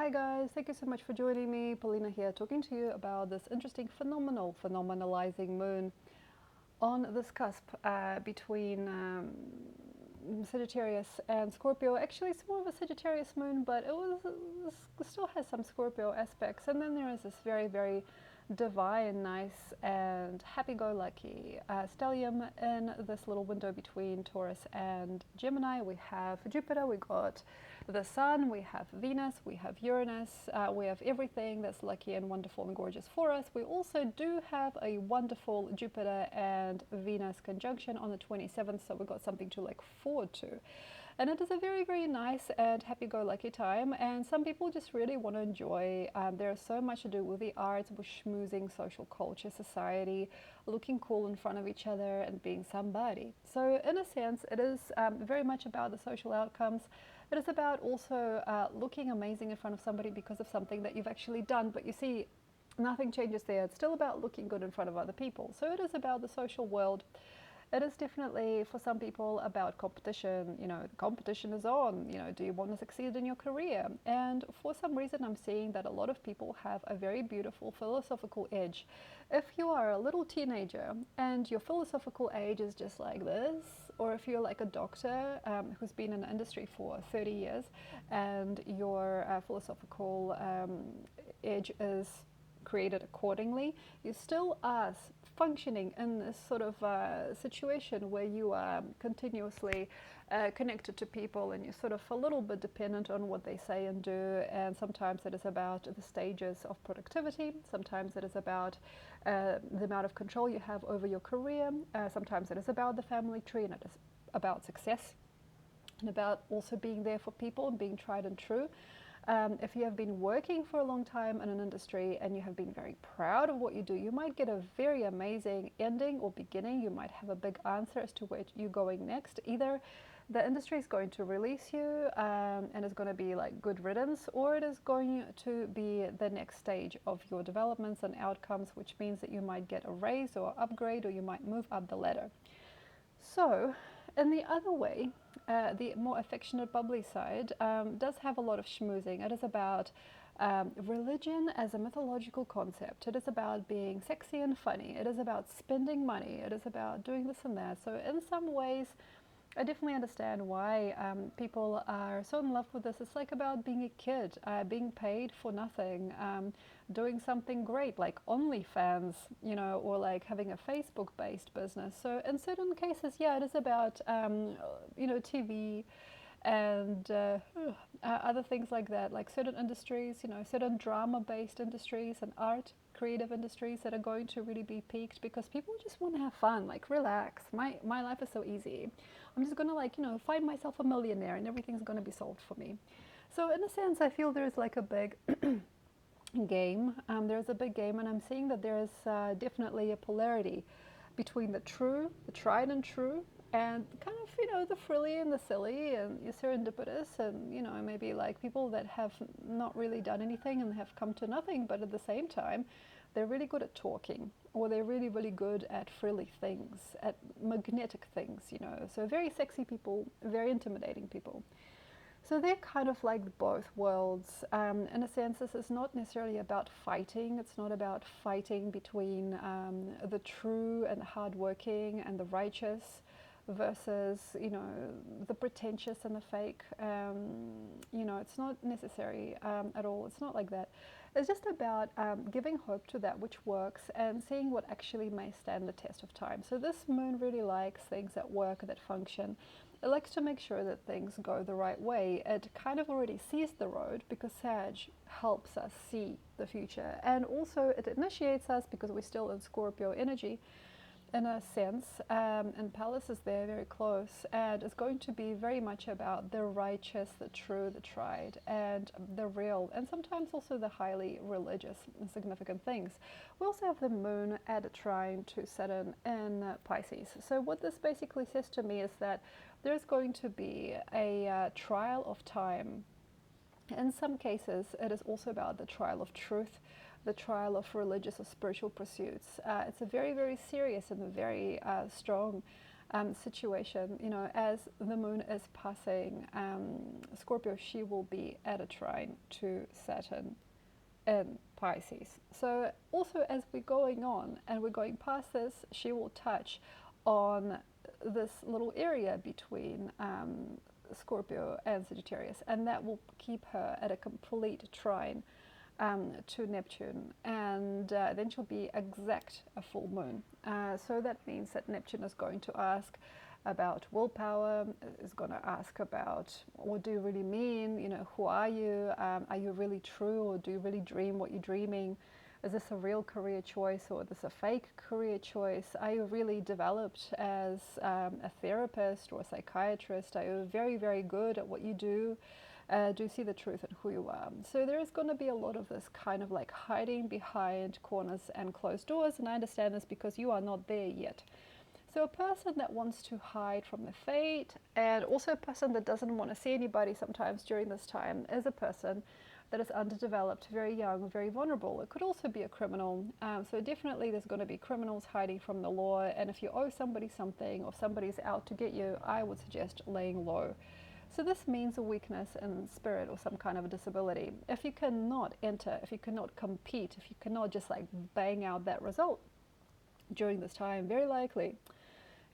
Hi guys, thank you so much for joining me. Polina here, talking to you about this interesting phenomenalizing moon on this cusp between Sagittarius and Scorpio. Actually, it's more of a Sagittarius moon, but it still has some Scorpio aspects. And then there is this very divine, nice, and happy-go-lucky stellium in this little window between Taurus and Gemini. We have Jupiter, we got the Sun, we have Venus, we have Uranus, we have everything that's lucky and wonderful and gorgeous for us. We also do have a wonderful Jupiter and Venus conjunction on the 27th, so we've got something to look forward to. And it is a very nice and happy-go-lucky time, and some people just really want to enjoy. There's so much to do with the arts, with schmoozing, social culture, society, looking cool in front of each other and being somebody. So in a sense, it is very much about the social outcomes. It is about also looking amazing in front of somebody because of something that you've actually done, but you see, nothing changes there. It's still about looking good in front of other people. So it is about the social world. It is definitely, for some people, about competition. You know, the competition is on. You know, do you want to succeed in your career? And for some reason, I'm seeing that a lot of people have a very beautiful philosophical edge. If you are a little teenager and your philosophical age is just like this, or if you're like a doctor who's been in the industry for 30 years and your philosophical edge is created accordingly, you still are functioning in this sort of situation where you are continuously connected to people and you're sort of a little bit dependent on what they say and do. And sometimes it is about the stages of productivity, sometimes it is about the amount of control you have over your career, sometimes it is about the family tree, and it is about success and about also being there for people and being tried and true. If you have been working for a long time in an industry and you have been very proud of what you do, you might get a very amazing ending or beginning. You might have a big answer as to where you're going next. Either the industry is going to release you and it's going to be like good riddance, or it is going to be the next stage of your developments and outcomes, which means that you might get a raise or upgrade, or you might move up the ladder. So, in the other way, the more affectionate, bubbly side does have a lot of schmoozing. It is about religion as a mythological concept. It is about being sexy and funny. It is about spending money. It is about doing this and that. So, in some ways, I definitely understand why people are so in love with this. It's like about being a kid, being paid for nothing, doing something great like OnlyFans, you know, or like having a Facebook-based business. So in certain cases, yeah, it is about, you know, TV and other things like that, like certain industries, you know, certain drama-based industries and art, creative industries that are going to really be peaked because people just want to have fun, like relax. My life is so easy. I'm just going to, like, you know, find myself a millionaire and everything's going to be solved for me. So in a sense, I feel there's like a big game. There's a big game, and I'm seeing that there is definitely a polarity between the true, the tried and true, and kind of, you know, the frilly and the silly and the serendipitous, and, you know, maybe like people that have not really done anything and have come to nothing, but at the same time, they're really good at talking, or they're really good at frilly things, at magnetic things, you know. So very sexy people, very intimidating people. So they're kind of like both worlds. In a sense, this is not necessarily about fighting. It's not about fighting between the true and the hardworking and the righteous versus, you know, the pretentious and the fake. You know, it's not necessary at all. It's not like that. It's just about giving hope to that which works and seeing what actually may stand the test of time. So this moon really likes things that work, that function. It likes to make sure that things go the right way. It kind of already sees the road because Sag helps us see the future. And also it initiates us because we're still in Scorpio energy in a sense, and Palace is there very close, and it's going to be very much about the righteous, the true, the tried, and the real, and sometimes also the highly religious and significant things. We also have the moon at a trine to Saturn in Pisces. So what this basically says to me is that there's going to be a trial of time. In some cases, it is also about the trial of truth, the trial of religious or spiritual pursuits. It's a very serious and very strong situation, you know, as the moon is passing Scorpio, she will be at a trine to Saturn in Pisces. So also as we're going on and we're going past this, she will touch on this little area between Scorpio and Sagittarius, and that will keep her at a complete trine to Neptune, and then she'll be exact a full moon. So that means that Neptune is going to ask about willpower, is going to ask about what do you really mean, you know, who are you really true, or do you really dream what you're dreaming? Is this a real career choice, or is this a fake career choice? Are you really developed as a therapist or a psychiatrist? Are you very, very good at what you do? Do you see the truth in who you are? So there is going to be a lot of this kind of like hiding behind corners and closed doors, and I understand this because you are not there yet. So a person that wants to hide from the fate, and also a person that doesn't want to see anybody sometimes during this time, is a person that is underdeveloped, very young, very vulnerable. It could also be a criminal. So definitely there's going to be criminals hiding from the law, and if you owe somebody something or somebody's out to get you, I would suggest laying low. So this means a weakness in spirit or some kind of a disability. If you cannot enter, if you cannot compete, if you cannot just like bang out that result during this time, very likely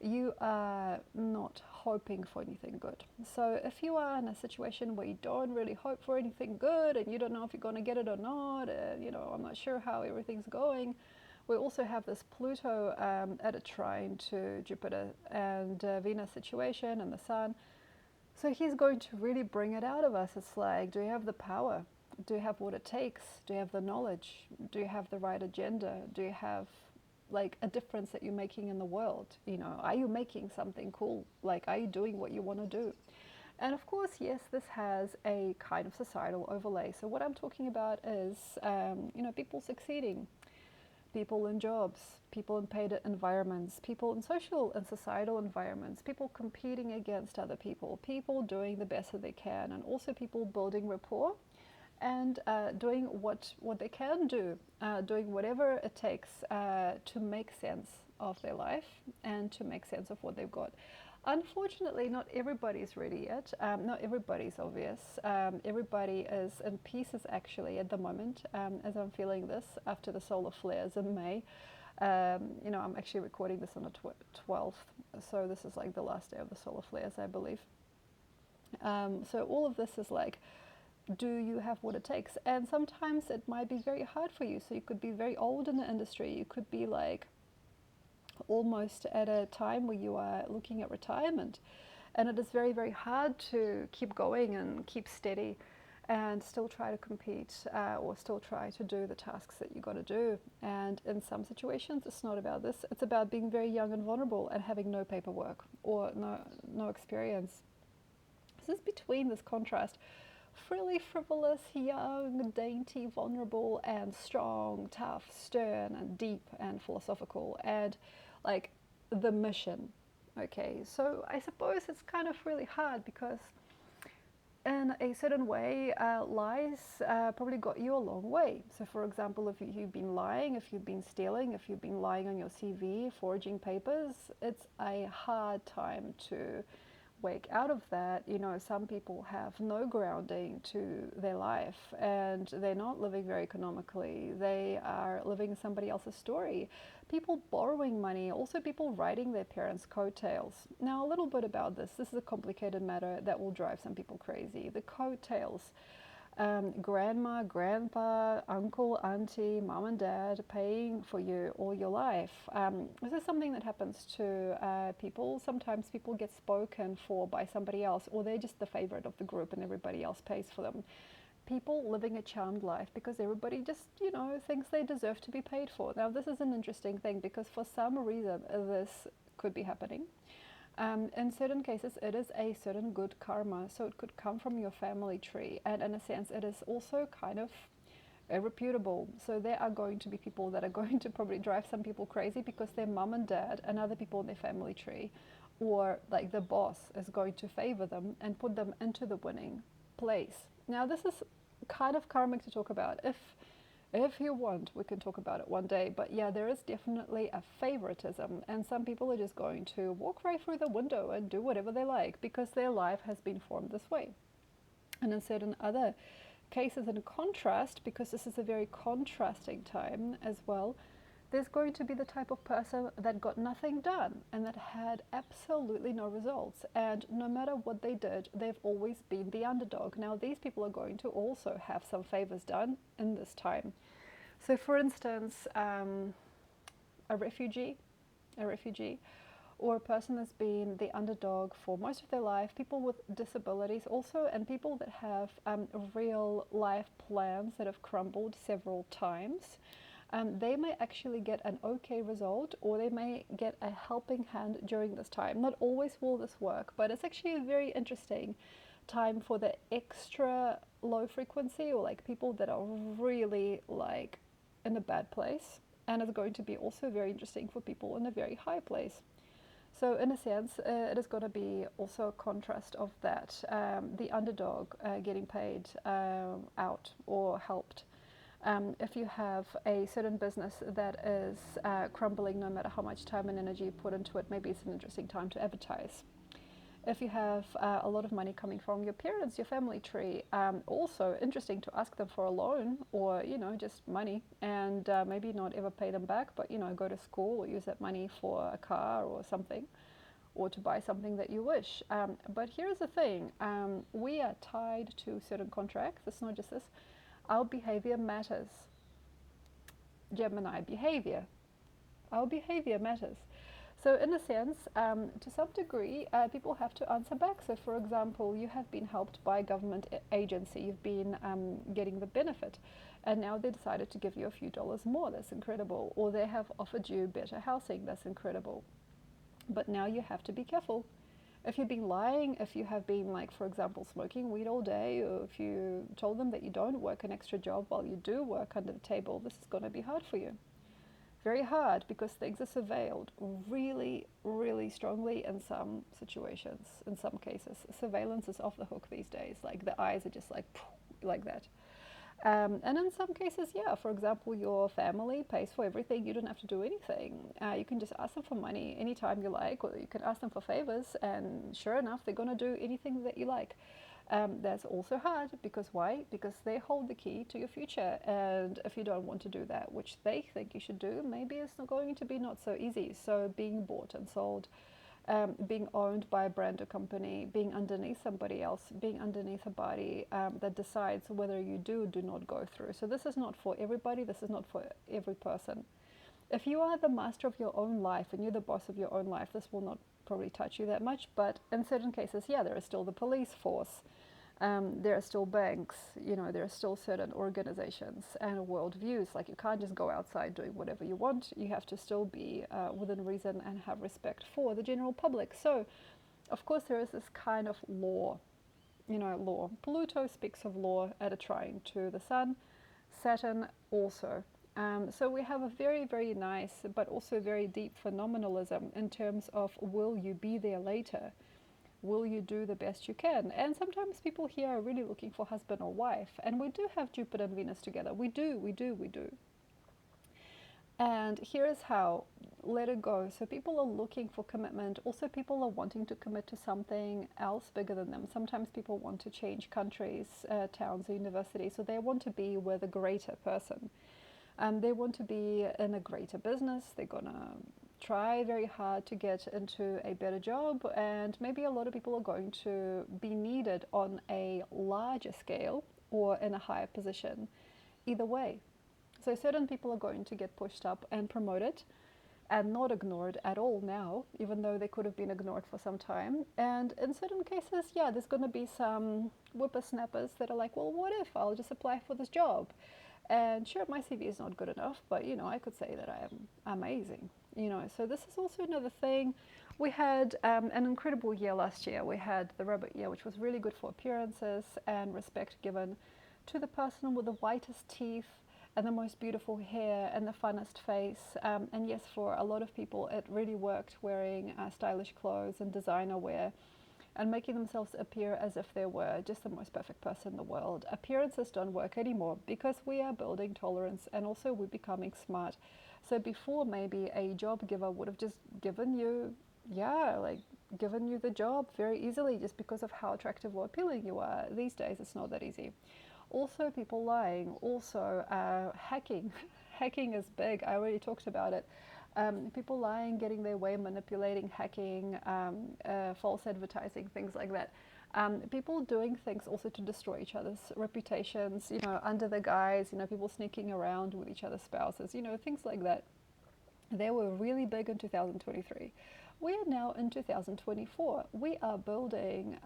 you are not hoping for anything good. So if you are in a situation where you don't really hope for anything good and you don't know if you're going to get it or not, you know, I'm not sure how everything's going, we also have this Pluto at a trine to Jupiter and Venus situation and the Sun. So he's going to really bring it out of us. It's like, do you have the power? Do you have what it takes? Do you have the knowledge? Do you have the right agenda? Do you have like a difference that you're making in the world? You know, are you making something cool? Like, are you doing what you want to do? And of course, yes, this has a kind of societal overlay. So what I'm talking about is, you know, people succeeding, people in jobs, people in paid environments, people in social and societal environments, people competing against other people, people doing the best that they can, and also people building rapport and doing what they can do, doing whatever it takes to make sense of their life and to make sense of what they've got. Unfortunately, not everybody's ready yet. Not everybody's obvious. Everybody is in pieces actually at the moment, as I'm feeling this after the solar flares in May. You know, I'm actually recording this on the 12th, so this is like the last day of the solar flares, I believe. So all of this is like, do you have what it takes? And sometimes it might be very hard for you. So you could be very old in the industry. You could be like almost at a time where you are looking at retirement. And it is very, very hard to keep going and keep steady and still try to compete or still try to do the tasks that you got to do. And in some situations, it's not about this. It's about being very young and vulnerable and having no paperwork or no experience. This is between this contrast. Frilly, frivolous, young, dainty, vulnerable, and strong, tough, stern, and deep, and philosophical, and like the mission. Okay, so I suppose it's kind of really hard because in a certain way, lies probably got you a long way. So for example, if you've been lying, if you've been stealing, if you've been lying on your CV, forging papers, it's a hard time to wake out of that. You know, some people have no grounding to their life and they're not living very economically. They are living somebody else's story. People borrowing money, also people riding their parents' coattails. Now, a little bit about this. This is a complicated matter that will drive some people crazy. The coattails. Grandma, grandpa, uncle, auntie, mom and dad paying for you all your life. This is something that happens to people. Sometimes people get spoken for by somebody else, or they're just the favorite of the group and everybody else pays for them. People living a charmed life because everybody just, you know, thinks they deserve to be paid for. Now, this is an interesting thing because for some reason this could be happening. In certain cases, it is a certain good karma, so it could come from your family tree, and in a sense, it is also kind of irreputable. So there are going to be people that are going to probably drive some people crazy because their mom and dad and other people in their family tree, or like the boss, is going to favor them and put them into the winning place. Now, this is kind of karmic to talk about. If If you want, we can talk about it one day. But yeah, there is definitely a favoritism, and some people are just going to walk right through the window and do whatever they like because their life has been formed this way. And in certain other cases, in contrast, because this is a very contrasting time as well, there's going to be the type of person that got nothing done and that had absolutely no results. And no matter what they did, they've always been the underdog. Now, these people are going to also have some favors done in this time. So, for instance, a refugee, a refugee, or a person that's been the underdog for most of their life, people with disabilities also, and people that have real life plans that have crumbled several times. They may actually get an okay result, or they may get a helping hand during this time. Not always will this work, but it's actually a very interesting time for the extra low frequency, or like people that are really like in a bad place. And it's going to be also very interesting for people in a very high place. So in a sense, it is going to be also a contrast of that, the underdog getting paid out or helped. If you have a certain business that is crumbling no matter how much time and energy you put into it, maybe it's an interesting time to advertise. If you have a lot of money coming from your parents, your family tree, also interesting to ask them for a loan, or just money, and maybe not ever pay them back, but go to school or use that money for a car or something, or to buy something that you wish. But here's the thing, we are tied to certain contracts. It's not just this. Our behavior matters. Gemini, behavior. Our behavior matters. So in a sense, to some degree, people have to answer back. So for example, you have been helped by a government agency, you've been getting the benefit, and now they decided to give you a few dollars more. That's incredible. Or they have offered you better housing. That's incredible. But now you have to be careful. If you've been lying, if you have been, like, for example, smoking weed all day, or if you told them that you don't work an extra job while you do work under the table, this is going to be hard for you. Very hard, because things are surveilled really, really strongly in some situations, in some cases. Surveillance is off the hook these days. Like, the eyes are just like that. And in some cases, yeah, for example, your family pays for everything. You don't have to do anything. You can just ask them for money anytime you like, or you can ask them for favors, and sure enough, they're going to do anything that you like. That's also hard, because why? Because they hold the key to your future, and if you don't want to do that, which they think you should do, maybe it's not going to be not so easy. So being bought and sold, being owned by a brand or company, being underneath somebody else, being underneath a body that decides whether you do or do not go through. So this is not for everybody, this is not for every person. If you are the master of your own life and you're the boss of your own life, this will not probably touch you that much, but in certain cases, yeah, there is still the police force. There are still banks, there are still certain organizations and worldviews. Like, you can't just go outside doing whatever you want. You have to still be within reason and have respect for the general public. So, of course, there is this kind of law, law. Pluto speaks of law at a trine to the sun, Saturn also. So we have a very, very nice, but also very deep phenomenalism in terms of, will you be there later? Will you do the best you can? And sometimes people here are really looking for husband or wife, and we do have Jupiter and Venus together. We do. And here is how: let it go. So people are looking for commitment. Also, people are wanting to commit to something else bigger than them. Sometimes people want to change countries, towns, universities. So they want to be with a greater person. They want to be in a greater business. They're going to try very hard to get into a better job, and maybe a lot of people are going to be needed on a larger scale or in a higher position. Either way. So certain people are going to get pushed up and promoted and not ignored at all now, even though they could have been ignored for some time. And in certain cases, yeah, there's going to be some whippersnappers that are like, well, what if I'll just apply for this job? And sure, my CV is not good enough, but I could say that I am amazing. So this is also another thing. We had an incredible year last year. We had the rabbit year, which was really good for appearances and respect given to the person with the whitest teeth and the most beautiful hair and the funnest face. And yes, for a lot of people, it really worked wearing stylish clothes and designer wear. and making themselves appear as if they were just the most perfect person in the world. Appearances don't work anymore because we are building tolerance, and also we're becoming smart. So before, maybe a job giver would have just given you, given you the job very easily just because of how attractive or appealing you are. These days, it's not that easy. Also, people lying, also hacking. Hacking is big. I already talked about it. People lying, getting their way, manipulating, hacking, false advertising, things like that. People doing things also to destroy each other's reputations, under the guise, people sneaking around with each other's spouses, things like that. They were really big in 2023. We are now in 2024. We are building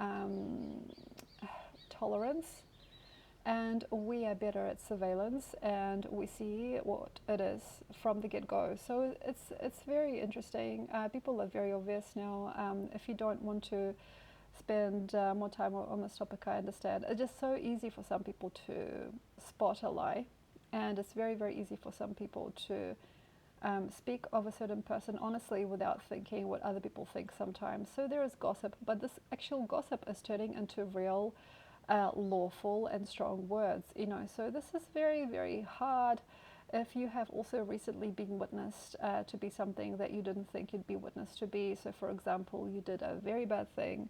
tolerance, and we are better at surveillance, and we see what it is from the get-go. So it's very interesting. People are very obvious now. If you don't want to spend more time on this topic, I understand. It's just so easy for some people to spot a lie, and it's very, very easy for some people to speak of a certain person honestly without thinking what other people think sometimes. So there is gossip, but this actual gossip is turning into real lawful and strong words, so this is very, very hard if you have also recently been witnessed to be something that you didn't think you'd be witnessed to be. So for example, you did a very bad thing,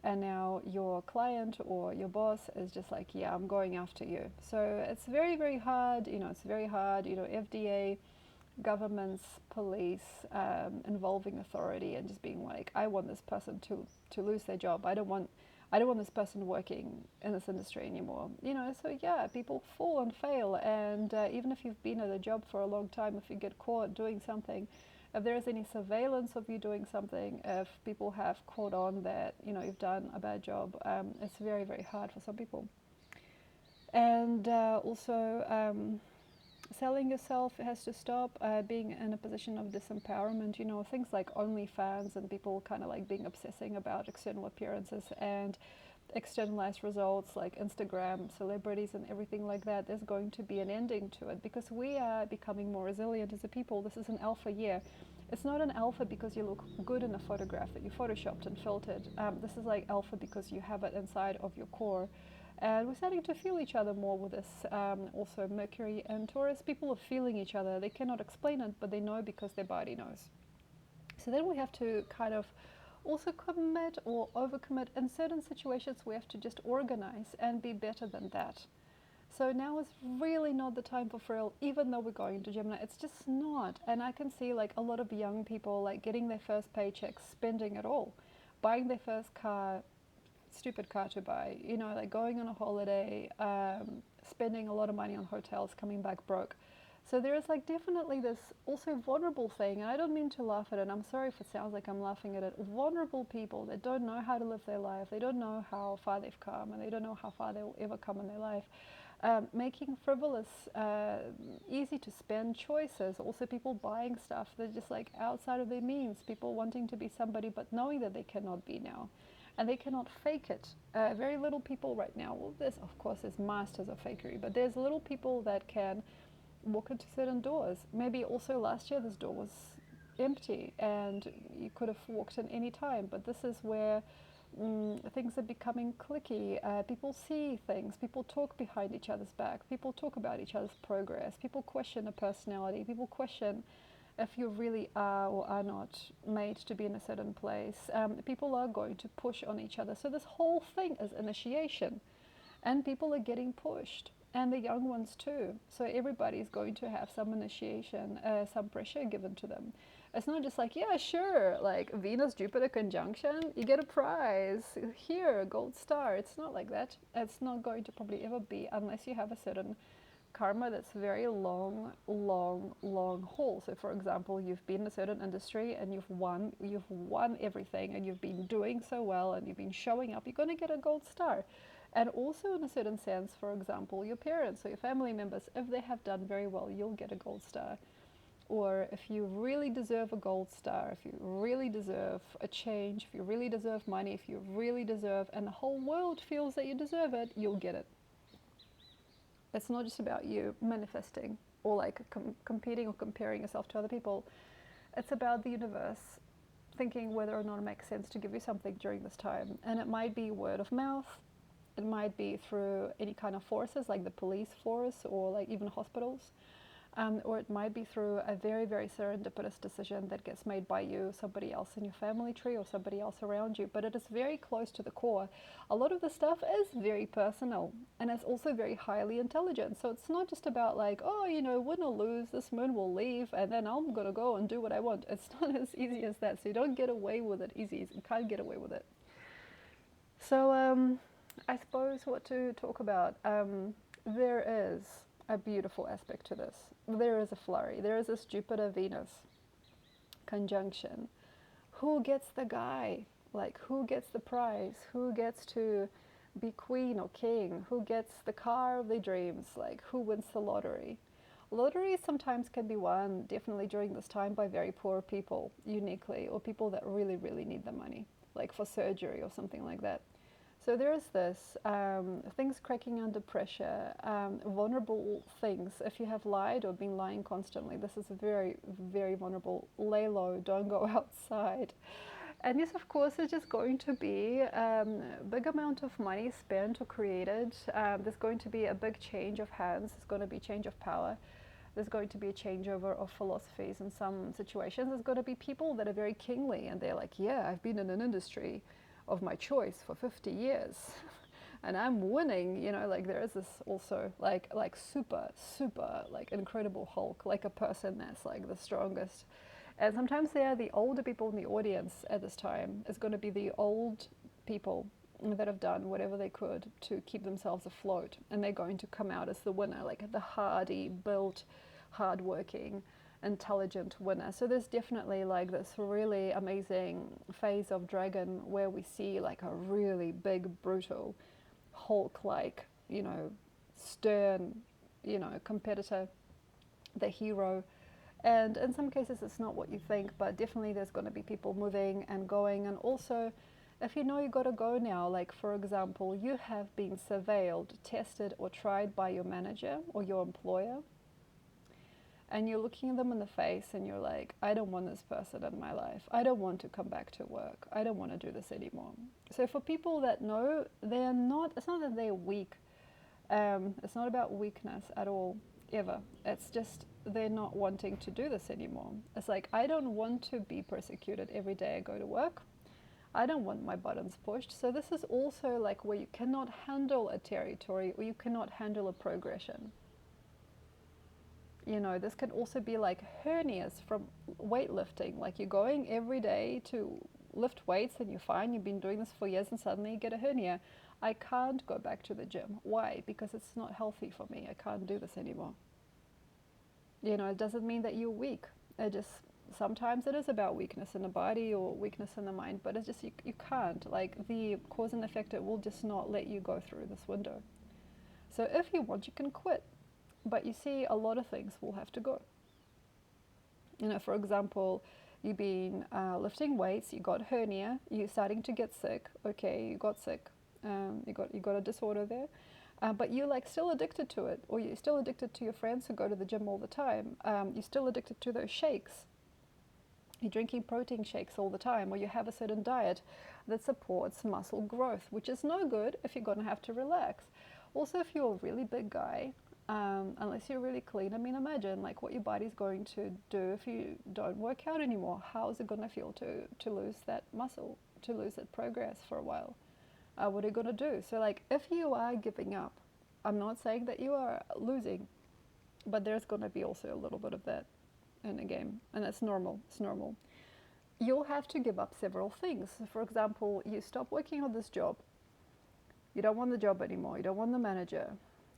and now your client or your boss is just like, yeah, I'm going after you. So it's very, very hard, it's very hard, FDA, governments, police, involving authority and just being like, I want this person to lose their job. I don't want this person working in this industry anymore. So yeah, people fall and fail, and even if you've been at a job for a long time, if you get caught doing something, if there is any surveillance of you doing something, if people have caught on that you've done a bad job, it's very, very hard for some people. And also selling yourself has to stop, being in a position of disempowerment, things like OnlyFans and people kind of like being obsessing about external appearances and externalized results like Instagram, celebrities and everything like that. There's going to be an ending to it because we are becoming more resilient as a people. This is an alpha year. It's not an alpha because you look good in a photograph that you photoshopped and filtered. This is like alpha because you have it inside of your core. And we're starting to feel each other more with this. Also, Mercury and Taurus, people are feeling each other. They cannot explain it, but they know because their body knows. So then we have to kind of also commit or overcommit. In certain situations, we have to just organize and be better than that. So now is really not the time for frill, even though we're going to Gemini. It's just not. And I can see like a lot of young people like getting their first paycheck, spending it all, buying their first car, stupid car to buy, like going on a holiday, spending a lot of money on hotels, coming back broke. So there is like definitely this also vulnerable thing, and I don't mean to laugh at it, I'm sorry if it sounds like I'm laughing at it. Vulnerable people that don't know how to live their life, they don't know how far they've come, and they don't know how far they will ever come in their life. Making frivolous, easy to spend choices, also people buying stuff that's just like outside of their means, people wanting to be somebody but knowing that they cannot be now. And they cannot fake it. Very little people right now, well, this of course is masters of fakery, but there's little people that can walk into certain doors. Maybe also last year this door was empty and you could have walked in any time, but this is where things are becoming cliquey. People see things, people talk behind each other's back, people talk about each other's progress, people question a personality, people question if you really are or are not made to be in a certain place. People are going to push on each other. So this whole thing is initiation, and people are getting pushed, and the young ones too. So everybody's going to have some initiation, some pressure given to them. It's not just like, yeah, sure, like Venus-Jupiter conjunction, you get a prize, here, gold star. It's not like that. It's not going to probably ever be unless you have a certain karma that's very long haul. So for example, you've been in a certain industry and you've won everything, and you've been doing so well and you've been showing up, you're going to get a gold star. And also in a certain sense, for example, your parents or your family members, if they have done very well, you'll get a gold star. Or if you really deserve a gold star, if you really deserve a change, if you really deserve money, if you really deserve, and the whole world feels that you deserve it, you'll get it. It's not just about you manifesting or like competing or comparing yourself to other people. It's about the universe thinking whether or not it makes sense to give you something during this time. And it might be word of mouth, it might be through any kind of forces like the police force or like even hospitals. Or it might be through a very, very serendipitous decision that gets made by you, somebody else in your family tree, or somebody else around you. But it is very close to the core. A lot of the stuff is very personal, and it's also very highly intelligent. So it's not just about like, oh, you know, win or lose, this moon will leave, and then I'm going to go and do what I want. It's not as easy as that. So you don't get away with it easy. You can't get away with it. So I suppose what to talk about. There is a beautiful aspect to this. There is a flurry. There is this Jupiter-Venus conjunction. Who gets the guy? Like, who gets the prize? Who gets to be queen or king? Who gets the car of their dreams? Like, who wins the lottery? Lotteries sometimes can be won, definitely during this time, by very poor people, uniquely, or people that really, really need the money, like for surgery or something like that. So there's this, things cracking under pressure, vulnerable things. If you have lied or been lying constantly, this is very, very vulnerable. Lay low, don't go outside. And yes, of course, there's just going to be a big amount of money spent or created. There's going to be a big change of hands. There's going to be change of power. There's going to be a changeover of philosophies in some situations. There's going to be people that are very kingly and they're like, yeah, I've been in an industry of my choice for 50 years and I'm winning, you know, like there is this also like super like incredible Hulk, like a person that's like the strongest. And sometimes they are the older people in the audience at this time. It's going to be the old people that have done whatever they could to keep themselves afloat, and they're going to come out as the winner, like the hardy built, hardworking, intelligent winner. So there's definitely like this really amazing phase of dragon where we see like a really big, brutal Hulk, like, you know, stern, you know, competitor, the hero. And in some cases it's not what you think, but definitely there's going to be people moving and going. And also, if you know you got to go now, like for example, you have been surveilled, tested or tried by your manager or your employer, and you're looking them in the face and you're like, I don't want this person in my life. I don't want to come back to work. I don't want to do this anymore. So for people that know, they're not, it's not that they're weak. It's not about weakness at all, ever. It's just they're not wanting to do this anymore. It's like, I don't want to be persecuted every day I go to work. I don't want my buttons pushed. So this is also like where you cannot handle a territory or you cannot handle a progression. You know, this can also be like hernias from weightlifting. Like you're going every day to lift weights and you're fine, you've been doing this for years and suddenly you get a hernia. I can't go back to the gym. Why? Because it's not healthy for me. I can't do this anymore. You know, it doesn't mean that you're weak. It just, sometimes it is about weakness in the body or weakness in the mind, but it's just, you can't. Like the cause and effect, it will just not let you go through this window. So if you want, you can quit. But you see, a lot of things will have to go. You know, for example, you've been lifting weights, you got hernia, you're starting to get sick. Okay, you got sick, you got a disorder there, but you're like still addicted to it, or you're still addicted to your friends who go to the gym all the time. You're still addicted to those shakes. You're drinking protein shakes all the time, or you have a certain diet that supports muscle growth, which is no good if you're going to have to relax. Also, if you're a really big guy, unless you're really clean, I mean, imagine like what your body's going to do if you don't work out anymore. How is it going to feel to lose that muscle, to lose that progress for a while? What are you going to do? So like if you are giving up, I'm not saying that you are losing, but there's going to be also a little bit of that in the game, and that's normal. It's normal. You'll have to give up several things. For example, you stop working on this job. You don't want the job anymore. You don't want the manager.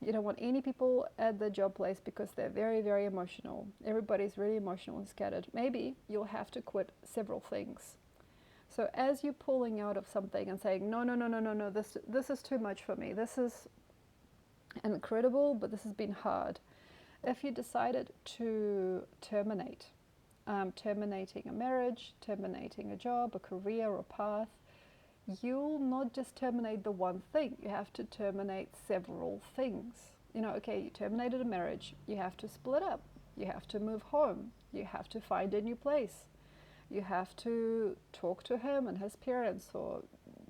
You don't want any people at the job place because they're very, very emotional. Everybody's really emotional and scattered. Maybe you'll have to quit several things. So as you're pulling out of something and saying, no, this is too much for me. This is incredible, but this has been hard. If you decided to terminate, terminating a marriage, terminating a job, a career, or path, you'll not just terminate the one thing. You have to terminate several things. You know, okay, you terminated a marriage. You have to split up. You have to move home. You have to find a new place. You have to talk to him and his parents, or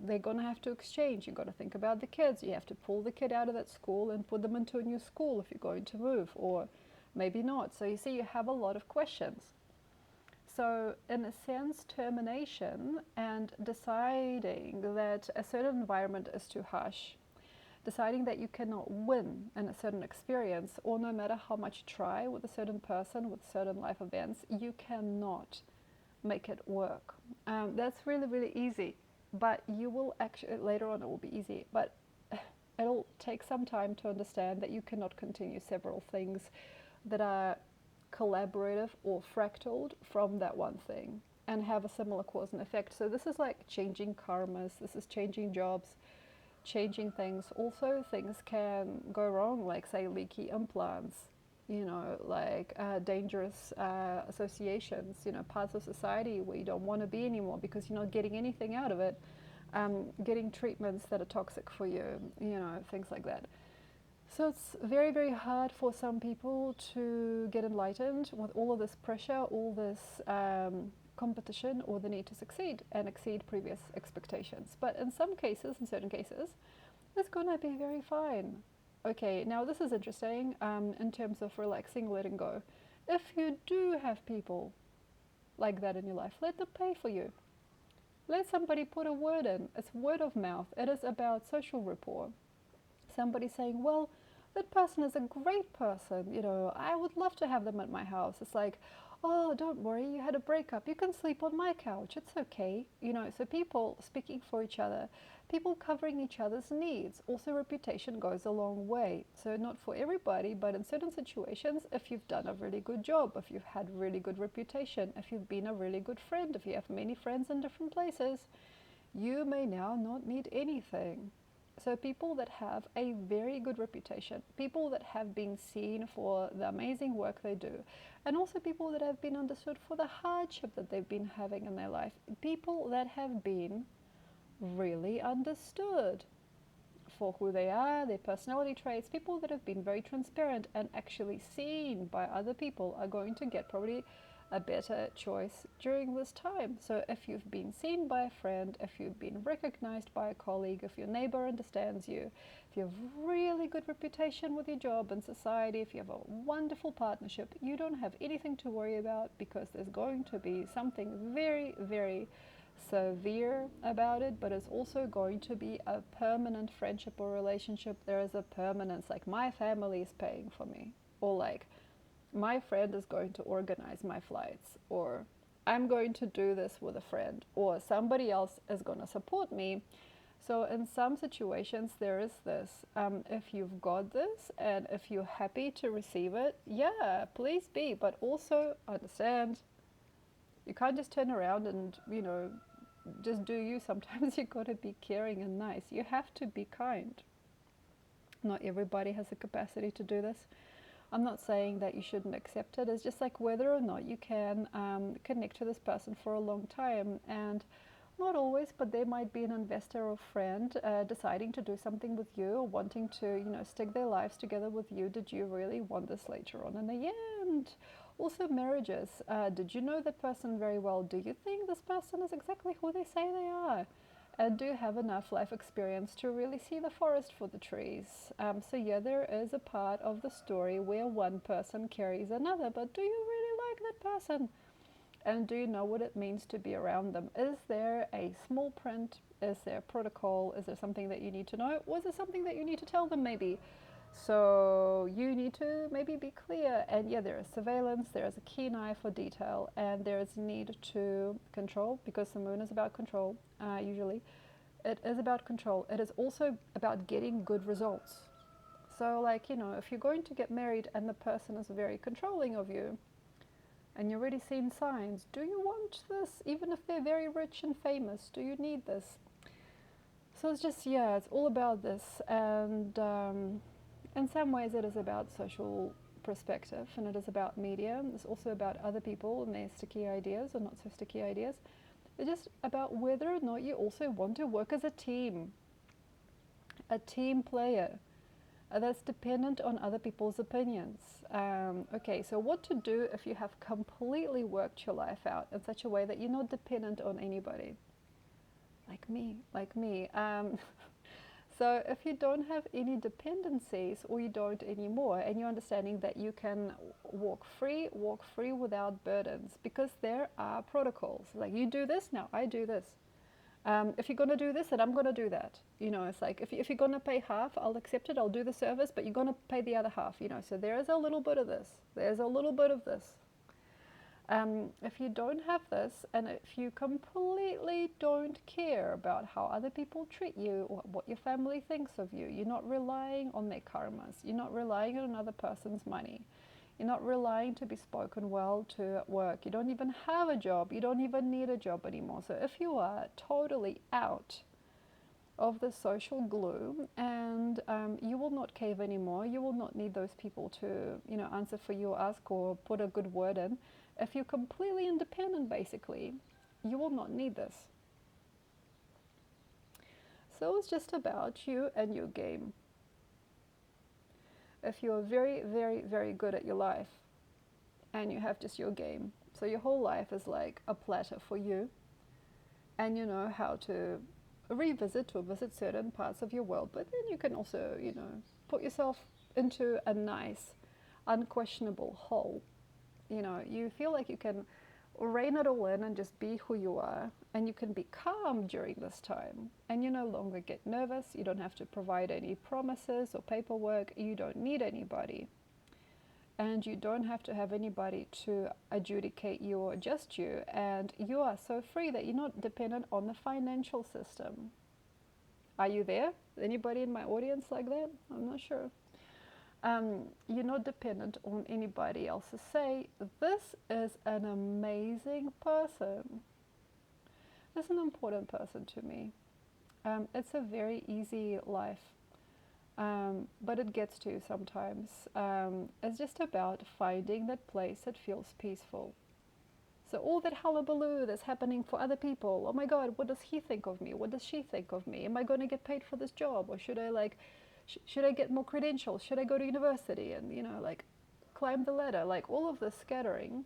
they're going to have to exchange. You've got to think about the kids. You have to pull the kid out of that school and put them into a new school if you're going to move, or maybe not. So you see, you have a lot of questions. So in a sense, termination and deciding that a certain environment is too harsh, deciding that you cannot win in a certain experience, or no matter how much you try with a certain person, with certain life events, you cannot make it work. That's really, really easy, but you will actually, later on it will be easy, but it'll take some time to understand that you cannot continue several things that are collaborative or fractaled from that one thing and have a similar cause and effect. So this is like changing karmas, this is changing jobs, changing things. Also, things can go wrong, like say leaky implants, you know, like dangerous associations, you know, parts of society where you don't want to be anymore because you're not getting anything out of it, getting treatments that are toxic for you, you know, things like that. So it's very, very hard for some people to get enlightened with all of this pressure, all this competition, or the need to succeed and exceed previous expectations. But in some cases, in certain cases, it's going to be very fine. Okay, now this is interesting in terms of relaxing, letting go. If you do have people like that in your life, let them pay for you. Let somebody put a word in. It's word of mouth. It is about social rapport. Somebody saying, well, that person is a great person, you know, I would love to have them at my house. It's like, oh, don't worry, you had a breakup, you can sleep on my couch, it's okay, you know. So people speaking for each other, people covering each other's needs. Also, reputation goes a long way. So not for everybody, but in certain situations, if you've done a really good job, if you've had really good reputation, if you've been a really good friend, if you have many friends in different places, you may now not need anything. So people that have a very good reputation, people that have been seen for the amazing work they do, and also people that have been understood for the hardship that they've been having in their life, people that have been really understood for who they are, their personality traits, people that have been very transparent and actually seen by other people are going to get probably a better choice during this time. So if you've been seen by a friend, if you've been recognized by a colleague, if your neighbor understands you, if you have really good reputation with your job and society, if you have a wonderful partnership, you don't have anything to worry about, because there's going to be something very, very severe about it, but it's also going to be a permanent friendship or relationship. There is a permanence, like my family is paying for me, or like my friend is going to organize my flights, or I'm going to do this with a friend, or somebody else is going to support me. So in some situations there is this, if you've got this and if you're happy to receive it, yeah, please be, but also understand you can't just turn around and, you know, just do you. Sometimes you got to be caring and nice. You have to be kind. Not everybody has the capacity to do this. I'm not saying that you shouldn't accept it. It's just like whether or not you can connect to this person for a long time. And not always, but there might be an investor or friend deciding to do something with you, or wanting to, you know, stick their lives together with you. Did you really want this later on in the end? Also marriages. Did you know that person very well? Do you think this person is exactly who they say they are? And do you have enough life experience to really see the forest for the trees? So yeah, there is a part of the story where one person carries another, but do you really like that person? And do you know what it means to be around them? Is there a small print? Is there a protocol? Is there something that you need to know? Or is there something that you need to tell them maybe? So you need to maybe be clear. And yeah, there is surveillance, there is a keen eye for detail, and there is need to control, because the moon is about control, usually. It is about control. It is also about getting good results. So like, you know, if you're going to get married and the person is very controlling of you, and you're already seeing signs, do you want this? Even if they're very rich and famous, do you need this? So it's just, yeah, it's all about this. And in some ways it is about social perspective, and it is about media. It's also about other people and their sticky ideas or not so sticky ideas. It's just about whether or not you also want to work as a team player. that's dependent on other people's opinions. Okay, so what to do if you have completely worked your life out in such a way that you're not dependent on anybody? Like me. So if you don't have any dependencies, or you don't anymore, and you're understanding that you can walk free without burdens, because there are protocols. Like, you do this, now I do this. If you're going to do this, then I'm going to do that. You know, it's like, if you're going to pay half, I'll accept it, I'll do the service, but you're going to pay the other half, you know. So there is a little bit of this. There's a little bit of this. If you don't have this, and if you completely don't care about how other people treat you or what your family thinks of you, you're not relying on their karmas, you're not relying on another person's money, you're not relying to be spoken well to at work, you don't even have a job, you don't even need a job anymore. So if you are totally out of the social glue, and you will not cave anymore, you will not need those people to, you know, answer for you or ask or put a good word in. If you're completely independent, basically, you will not need this. So it's just about you and your game. If you're very, very, very good at your life, and you have just your game, so your whole life is like a platter for you, and you know how to revisit or visit certain parts of your world, but then you can also, you know, put yourself into a nice, unquestionable whole. You know, you feel like you can rein it all in and just be who you are, and you can be calm during this time, and you no longer get nervous. You don't have to provide any promises or paperwork. You don't need anybody, and you don't have to have anybody to adjudicate you or adjust you, and you are so free that you're not dependent on the financial system. Are you there? Anybody in my audience like that? I'm not sure. You're not dependent on anybody else's say. This is an amazing person. This is an important person to me. It's a very easy life, but it gets to you sometimes. It's just about finding that place that feels peaceful. So all that hullabaloo that's happening for other people, oh my God, what does he think of me? What does she think of me? Am I going to get paid for this job? Or should I should I get more credentials? Should I go to university and, you know, like climb the ladder? Like, all of this scattering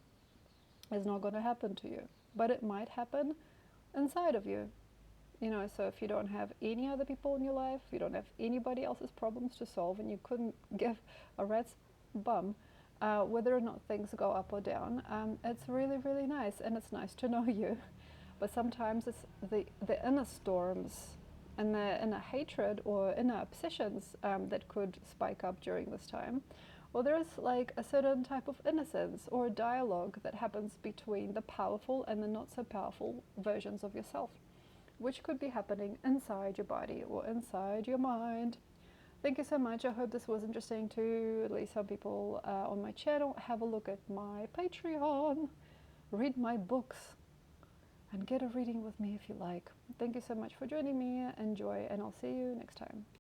is not going to happen to you, but it might happen inside of you. You know, so if you don't have any other people in your life, you don't have anybody else's problems to solve, and you couldn't give a rat's bum whether or not things go up or down, it's really, really nice, and it's nice to know you. But sometimes it's the inner storms and the inner hatred or inner obsessions that could spike up during this time. Or there's like a certain type of innocence or dialogue that happens between the powerful and the not so powerful versions of yourself, which could be happening inside your body or inside your mind. Thank you so much. I hope this was interesting to at least some people on my channel. Have a look at my Patreon, read my books, and get a reading with me if you like. Thank you so much for joining me. Enjoy, and I'll see you next time.